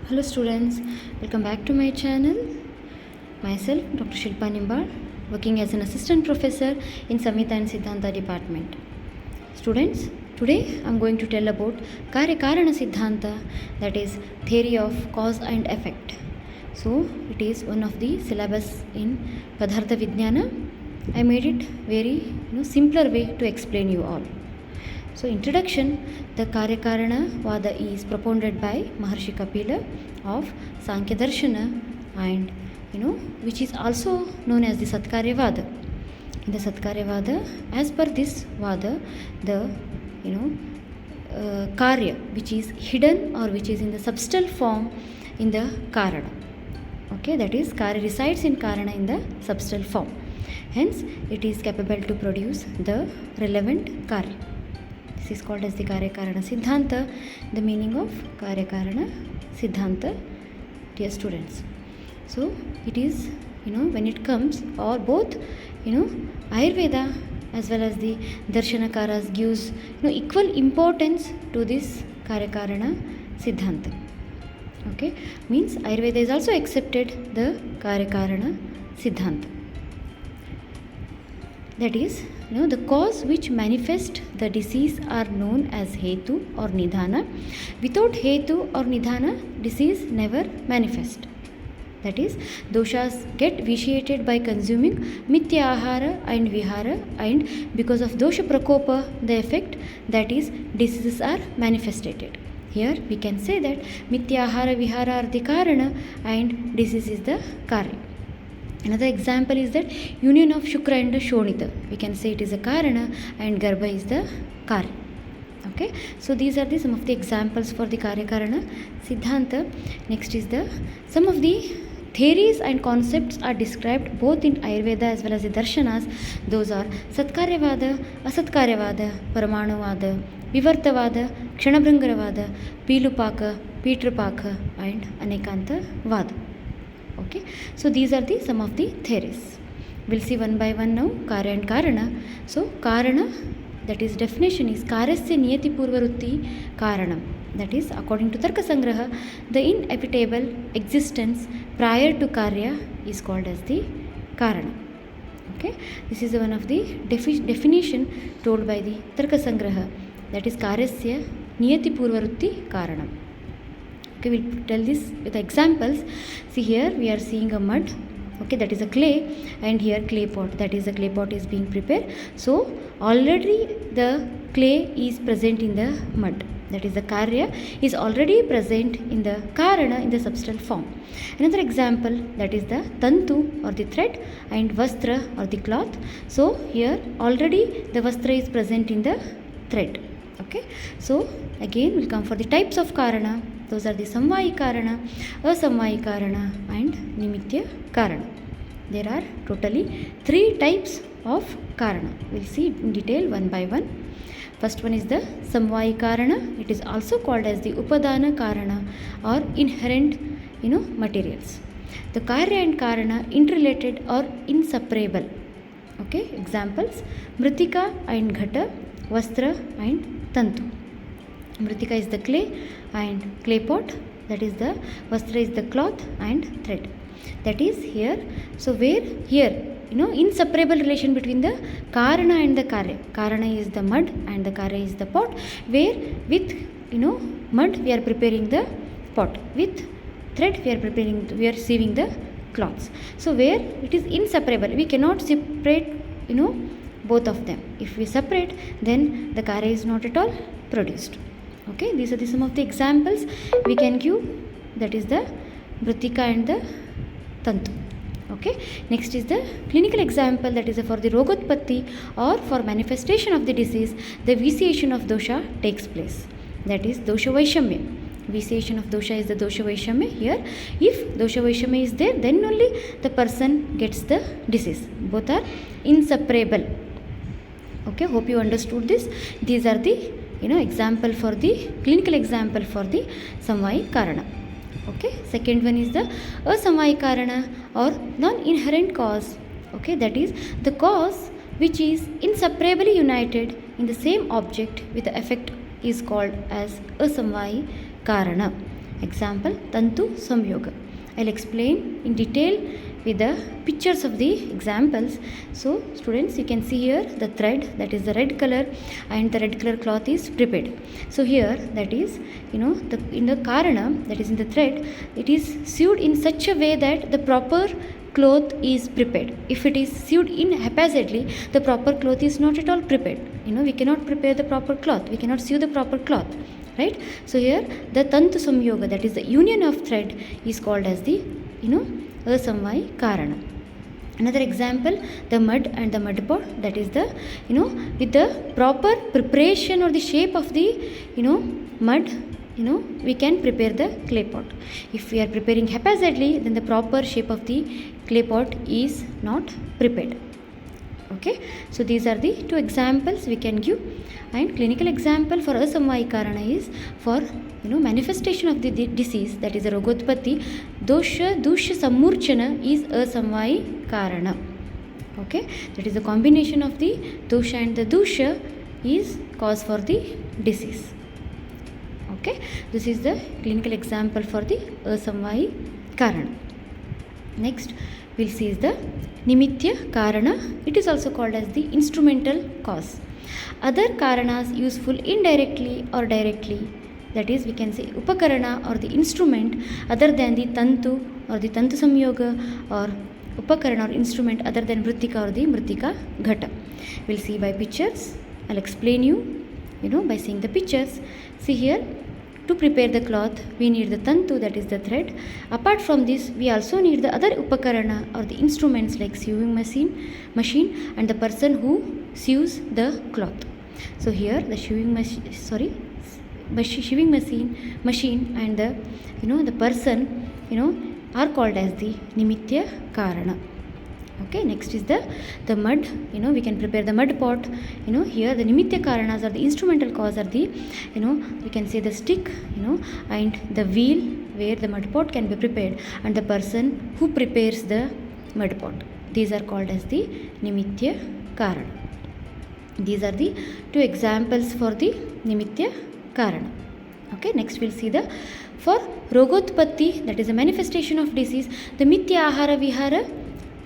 Hello students, welcome back to my channel. Myself Dr. Shilpa Nimbar, working as an assistant professor in Samhita and Siddhanta department. Students, today I am going to tell about Karya Karana Siddhanta, that is theory of cause and effect. So it is one of the syllabus in Padartha Vijnana. I made it very simpler way to explain you all. So introduction, the Karyakarana Vada is propounded by Maharshi Kapila of Sankhya Darshana and which is also known as the Satkarya Vada. In the Satkarya Vada, as per this Vada, the Karya which is hidden or which is in the substantial form in the Karana. Okay, that is Karya resides in Karana in the substantial form. Hence, it is capable to produce the relevant Karya. This is called as the Karya Karana Siddhanta, the meaning of Karya Karana Siddhanta, dear students. So it is, when it comes, or both, Ayurveda as well as the Darshanakaras gives, equal importance to this Karya Karana Siddhanta. Okay, means Ayurveda is also accepted the Karya Karana Siddhanta. That is, the cause which manifest the disease are known as Hetu or Nidhana. Without Hetu or Nidhana, disease never manifest. That is, doshas get vitiated by consuming Mithya Ahara and Vihara, and because of dosha prakopa, the effect, that is, diseases are manifested. Here we can say that Mithya Ahara Vihara are the Karana and disease is the Karya. Another example is that union of Shukra and Shonita. We can say it is a Karana and Garbha is the Karya. Okay, so these are some of the examples for the Karya Karana Siddhanta. Next is some of the theories and concepts are described both in Ayurveda as well as the Darshanas. Those are Satkaryavada, Asatkaryavada, Paramanuvada, Vivartavada, Kshanabhrangaravada, Pilupaka, Pitrapaka and Anekanta Vada. Okay, so these are some of the theories. We'll see one by one now, Karya and Karana. So Karana, that is definition is Karyasya Niyati Purvarutti Karanam. That is, according to Tarka Sangraha, the inevitable existence prior to Karya is called as the Karana. Okay, this is one of the definition told by the Tarka Sangraha, that is Karyasya Niyati Purvarutti Karanam. Okay, we'll tell this with examples. See, here we are seeing a mud. Okay, that is a clay, and here clay pot, that is the clay pot is being prepared. So already the clay is present in the mud, that is the Karya is already present in the Karana in the substantial form. Another example, that is the Tantu or the thread and Vastra or the cloth. So here already the Vastra is present in the thread. Okay, so again we'll come for the types of Karana. Those are the Samvayi Karana, Asamvayi Karana and Nimitya Karana. There are totally 3 types of Karana. We'll see in detail one by one. First one is the Samvayi Karana. It is also called as the Upadana Karana or inherent materials. The Karya and Karana interrelated or inseparable. Okay, examples, Mritika and Ghata, Vastra and Tantu. Mritika is the clay and clay pot, that is the Vastra is the cloth and thread. That is here. So where here inseparable relation between the Karana and the Karya. Karana is the mud and the Karya is the pot, where with mud we are preparing the pot, with thread we are sieving the cloths. So where it is inseparable, we cannot separate both of them. If we separate, then the Karya is not at all produced. Okay, these are some of the examples we can give, that is the Mritika and the Tantu. Okay, next is the clinical example, that is for the Rogotpatti or for manifestation of the disease, the vitiation of dosha takes place. That is dosha Vaishamya. Vitiation of dosha is the dosha Vaishamya. Here, if dosha Vaishamya is there, then only the person gets the disease. Both are inseparable. Okay, hope you understood this. These are the example for the clinical example for the Samvayi Karana. Okay, second one is the Asamvayi Karana or non-inherent cause. Okay, that is the cause which is inseparably united in the same object with the effect is called as Asamvayi Karana. Example, Tantu Samyoga. I'll explain in detail with the pictures of the examples. So students, you can see here the thread, that is the red color, and the red color cloth is prepared. So here, that is, in the karana, that is in the thread, it is sewed in such a way that the proper cloth is prepared. If it is sewed in haphazardly, the proper cloth is not at all prepared. We cannot prepare the proper cloth, we cannot sew the proper cloth, right? So here the Tantu Samyoga, that is the union of thread, is called as the Asamvayi Karana. Another example, the mud and the mud pot, that is the with the proper preparation or the shape of the mud, we can prepare the clay pot. If we are preparing haphazardly, then the proper shape of the clay pot is not prepared. Okay, so these are the two examples we can give. And clinical example for Asamvayi Karana is for manifestation of the disease, that is the Rogotpatti, Dosha Dusha Samurchana is Asamvayi Karana. Okay, that is the combination of the dosha and the dusha is cause for the disease. Okay, this is the clinical example for the Asamvayi Karana. Next, we'll see is the Nimitya Karana. It is also called as the instrumental cause. Other karanas useful indirectly or directly, that is, we can say upakarana or the instrument other than the tantu or the tantu samyoga, or upakarana or instrument other than mritika or the mritika ghata. We'll see by pictures. I'll explain you by seeing the pictures. See here, to prepare the cloth we need the tantu, that is the thread. Apart from this, we also need the other upakarana or the instruments like sewing machine and the person who sews the cloth. So here the sewing machine and the the person are called as the Nimitya Karana. Okay, next is the mud. We can prepare the mud pot. Here the Nimitya Karanas or the instrumental cause are the we can say the stick and the wheel where the mud pot can be prepared, and the person who prepares the mud pot. These are called as the Nimitya Karana. These are the two examples for the Nimitya Karana. Okay, next we'll see the for Rogotpatti, that is a manifestation of disease, the Mithya Ahara Vihara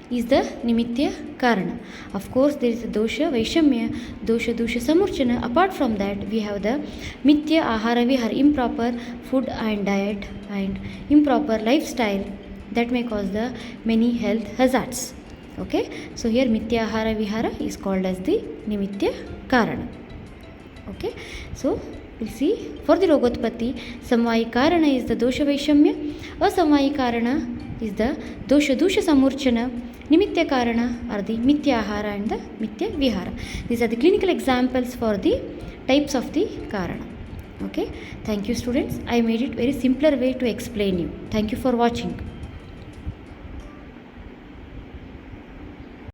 is the Nimitya Karana. Of course, there is a dosha Vaishamya, dosha dusha Samurchana. Apart from that, we have the Mithya Ahara Vihara, improper food and diet and improper lifestyle that may cause the many health hazards. Okay, so here Mithya Ahara Vihara is called as the Nimitya Karana. Okay, so we'll see for the Rogotpatti, Samvayi Karana is the dosha Vaishamya, Asamvayi Karana is the dosha dusha Samurchana, Nimitya Karana are the Mithya Ahara and the Mithya Vihara. These are the clinical examples for the types of the Karana. Okay, thank you students. I made it very simpler way to explain you. Thank you for watching.